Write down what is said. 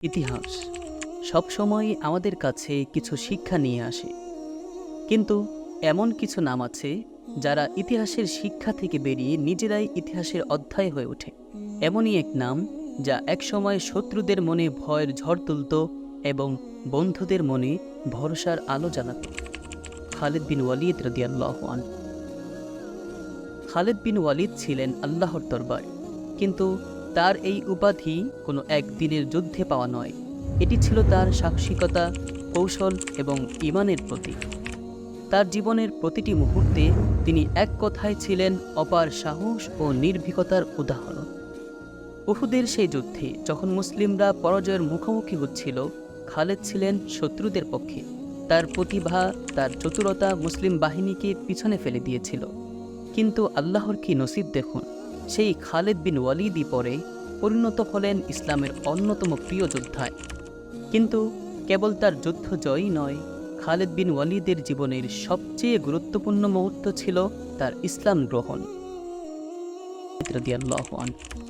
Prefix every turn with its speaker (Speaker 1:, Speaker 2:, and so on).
Speaker 1: ইতিহাস সবসময় আমাদের কাছে কিছু শিক্ষা নিয়ে আসে, কিন্তু এমন কিছু নাম আছে যারা ইতিহাসের শিক্ষা থেকে বেরিয়ে নিজেরাই ইতিহাসের অধ্যায় হয়ে ওঠে। এমনই এক নাম যা একসময় শত্রুদের মনে ভয়ের ঝড় তুলত এবং বন্ধুদের মনে ভরসার আলো জ্বালাত। খালিদ বিন ওয়ালিদ রাদিয়াল্লাহু আনহু। খালিদ বিন ওয়ালিদ ছিলেন আল্লাহর দরবার, কিন্তু তার এই উপাধি কোনো একদিনের যুদ্ধে পাওয়া নয়। এটি ছিল তার সাহসিকতা, কৌশল এবং ঈমানের প্রতীক। তার জীবনের প্রতিটি মুহূর্তে তিনি এক কথায় ছিলেন অপার সাহস ও নির্ভীকতার উদাহরণ। উহুদের সেই যুদ্ধে যখন মুসলিমরা পরাজয়ের মুখোমুখি হচ্ছিল, খালিদ ছিলেন শত্রুদের পক্ষে। তার প্রতিভা, তার চতুরতা মুসলিম বাহিনীকে পিছনে ফেলে দিয়েছিল। কিন্তু আল্লাহর কি নসিব দেখুন, সেই খালিদ বিন ওয়ালিদই পরে পরিণত হলেন ইসলামের অন্যতম প্রিয় যোদ্ধায়। কিন্তু কেবল তার যুদ্ধ জয়ই নয়, খালিদ বিন ওয়ালিদের জীবনের সবচেয়ে গুরুত্বপূর্ণ মুহূর্ত ছিল তার ইসলাম গ্রহণ রাদিয়াল্লাহু আনহু।